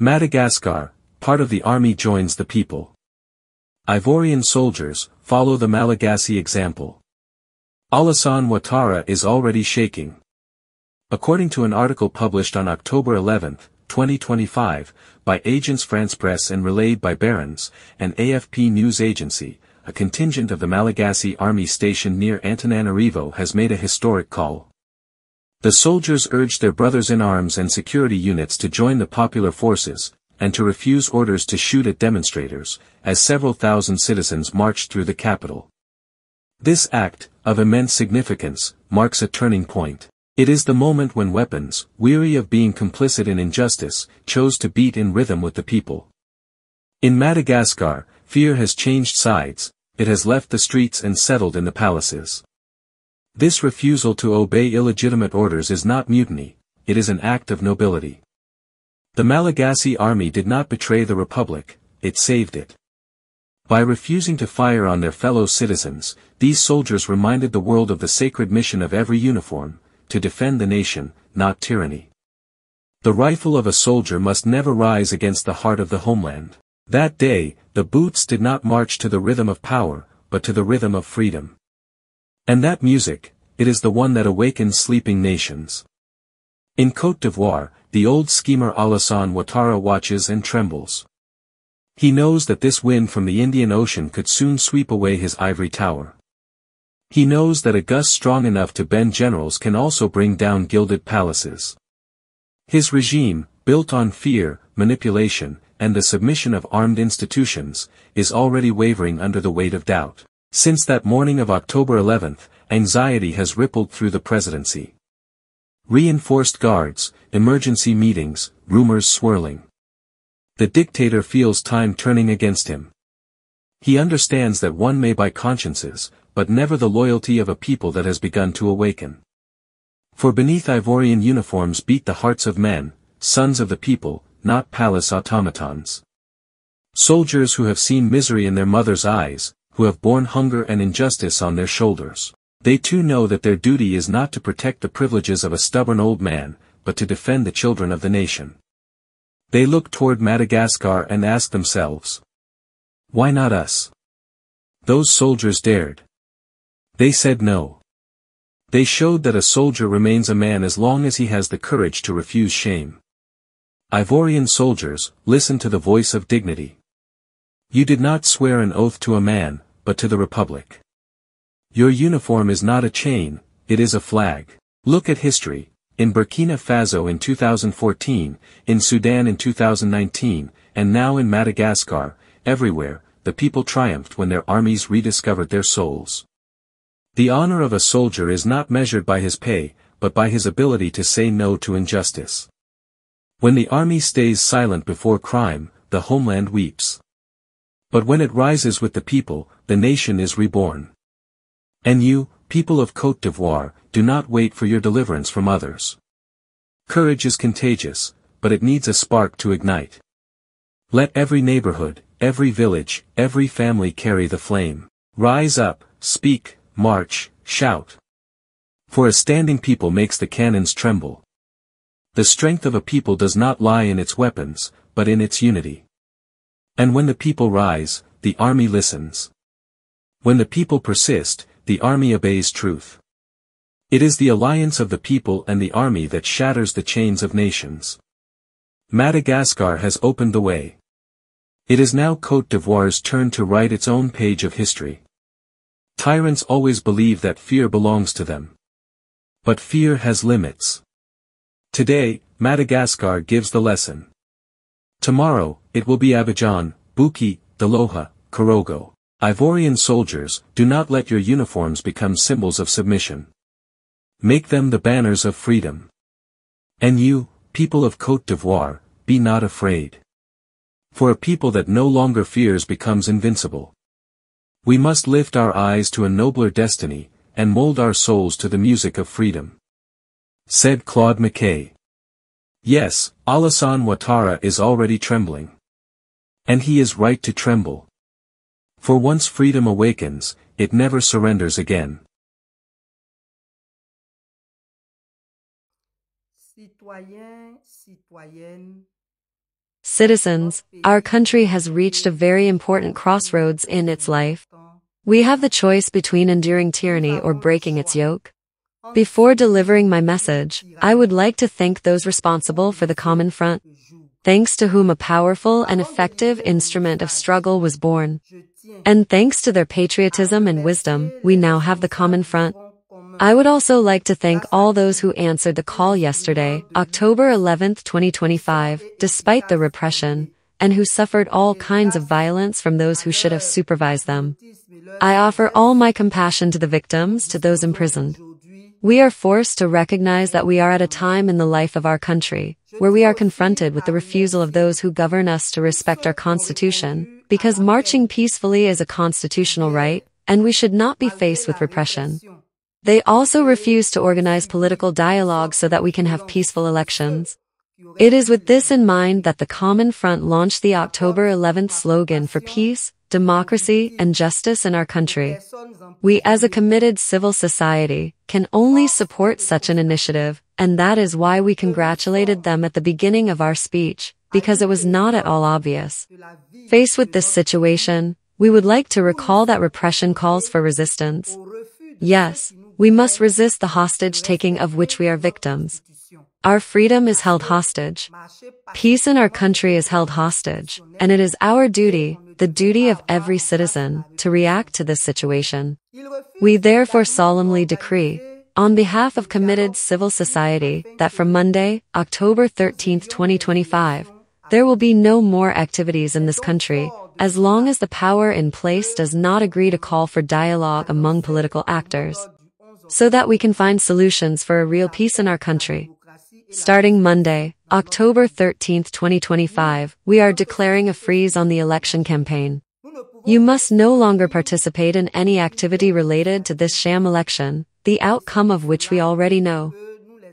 Madagascar, part of the army joins the people. Ivorian soldiers, follow the Malagasy example. Alassane Ouattara is already shaking. According to an article published on October 11, 2025, by Agence France-Presse and relayed by Barron's, an AFP news agency, a contingent of the Malagasy army stationed near Antananarivo has made a historic call. The soldiers urged their brothers-in-arms and security units to join the popular forces, and to refuse orders to shoot at demonstrators, as several thousand citizens marched through the capital. This act, of immense significance, marks a turning point. It is the moment when weapons, weary of being complicit in injustice, chose to beat in rhythm with the people. In Madagascar, fear has changed sides, it has left the streets and settled in the palaces. This refusal to obey illegitimate orders is not mutiny, it is an act of nobility. The Malagasy army did not betray the republic, it saved it. By refusing to fire on their fellow citizens, these soldiers reminded the world of the sacred mission of every uniform, to defend the nation, not tyranny. The rifle of a soldier must never rise against the heart of the homeland. That day, the boots did not march to the rhythm of power, but to the rhythm of freedom. And that music, it is the one that awakens sleeping nations. In Côte d'Ivoire, the old schemer Alassane Ouattara watches and trembles. He knows that this wind from the Indian Ocean could soon sweep away his ivory tower. He knows that a gust strong enough to bend generals can also bring down gilded palaces. His regime, built on fear, manipulation, and the submission of armed institutions, is already wavering under the weight of doubt. Since that morning of October 11, anxiety has rippled through the presidency. Reinforced guards, emergency meetings, rumors swirling. The dictator feels time turning against him. He understands that one may buy consciences, but never the loyalty of a people that has begun to awaken. For beneath Ivorian uniforms beat the hearts of men, sons of the people, not palace automatons. Soldiers who have seen misery in their mothers' eyes, who have borne hunger and injustice on their shoulders. They too know that their duty is not to protect the privileges of a stubborn old man, but to defend the children of the nation. They look toward Madagascar and ask themselves, why not us? Those soldiers dared. They said no. They showed that a soldier remains a man as long as he has the courage to refuse shame. Ivorian soldiers, listen to the voice of dignity. You did not swear an oath to a man, but to the republic. Your uniform is not a chain, it is a flag. Look at history, in Burkina Faso in 2014, in Sudan in 2019, and now in Madagascar, everywhere, the people triumphed when their armies rediscovered their souls. The honor of a soldier is not measured by his pay, but by his ability to say no to injustice. When the army stays silent before crime, the homeland weeps. But when it rises with the people, the nation is reborn. And you, people of Côte d'Ivoire, do not wait for your deliverance from others. Courage is contagious, but it needs a spark to ignite. Let every neighborhood, every village, every family carry the flame. Rise up, speak, march, shout. For a standing people makes the cannons tremble. The strength of a people does not lie in its weapons, but in its unity. And when the people rise, the army listens. When the people persist, the army obeys truth. It is the alliance of the people and the army that shatters the chains of nations. Madagascar has opened the way. It is now Côte d'Ivoire's turn to write its own page of history. Tyrants always believe that fear belongs to them. But fear has limits. Today, Madagascar gives the lesson. Tomorrow, it will be Abidjan, Bouki, Daloha, Korogo. Ivorian soldiers, do not let your uniforms become symbols of submission. Make them the banners of freedom. And you, people of Côte d'Ivoire, be not afraid. For a people that no longer fears becomes invincible. We must lift our eyes to a nobler destiny, and mold our souls to the music of freedom. Said Claude McKay. Yes, Alassane Ouattara is already trembling. And he is right to tremble. For once freedom awakens, it never surrenders again. Citoyens, citoyennes, Citizens, our country has reached a very important crossroads in its life. We have the choice between enduring tyranny or breaking its yoke. Before delivering my message, I would like to thank those responsible for the Common Front, thanks to whom a powerful and effective instrument of struggle was born. And thanks to their patriotism and wisdom, we now have the Common Front. I would also like to thank all those who answered the call yesterday, October 11, 2025, despite the repression, and who suffered all kinds of violence from those who should have supervised them. I offer all my compassion to the victims, to those imprisoned. We are forced to recognize that we are at a time in the life of our country, where we are confronted with the refusal of those who govern us to respect our Constitution, because marching peacefully is a constitutional right, and we should not be faced with repression. They also refuse to organize political dialogue so that we can have peaceful elections. It is with this in mind that the Common Front launched the October 11th slogan for peace, democracy, and justice in our country. We as a committed civil society can only support such an initiative, and that is why we congratulated them at the beginning of our speech, because it was not at all obvious. Faced with this situation, we would like to recall that repression calls for resistance. Yes, we must resist the hostage-taking of which we are victims. Our freedom is held hostage. Peace in our country is held hostage, and it is our duty, the duty of every citizen, to react to this situation. We therefore solemnly decree, on behalf of committed civil society, that from Monday, October 13, 2025, there will be no more activities in this country, as long as the power in place does not agree to call for dialogue among political actors, so that we can find solutions for a real peace in our country. Starting Monday, October 13, 2025, we are declaring a freeze on the election campaign. You must no longer participate in any activity related to this sham election, the outcome of which we already know.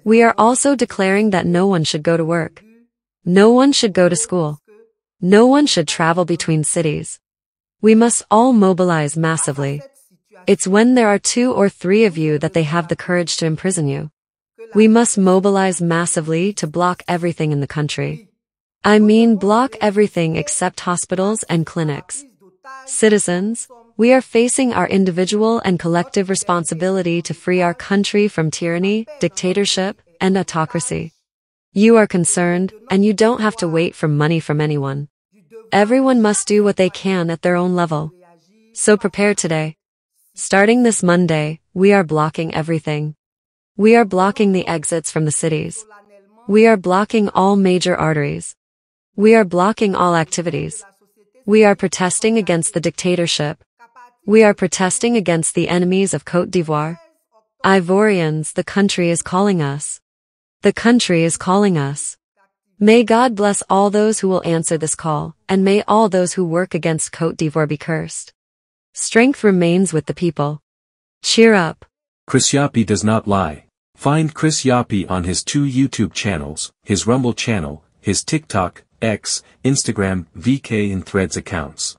We are also declaring that no one should go to work. No one should go to school. No one should travel between cities. We must all mobilize massively. It's when there are 2 or 3 of you that they have the courage to imprison you. We must mobilize massively to block everything in the country. I mean block everything except hospitals and clinics. Citizens, we are facing our individual and collective responsibility to free our country from tyranny, dictatorship, and autocracy. You are concerned, and you don't have to wait for money from anyone. Everyone must do what they can at their own level. So prepare today. Starting this Monday, we are blocking everything. We are blocking the exits from the cities. We are blocking all major arteries. We are blocking all activities. We are protesting against the dictatorship. We are protesting against the enemies of Côte d'Ivoire. Ivorians, the country is calling us. The country is calling us. May God bless all those who will answer this call, and may all those who work against Côte d'Ivoire be cursed. Strength remains with the people. Cheer up. Chris Yapi does not lie. Find Chris Yapi on his 2 YouTube channels, his Rumble channel, his TikTok, X, Instagram, VK and Threads accounts.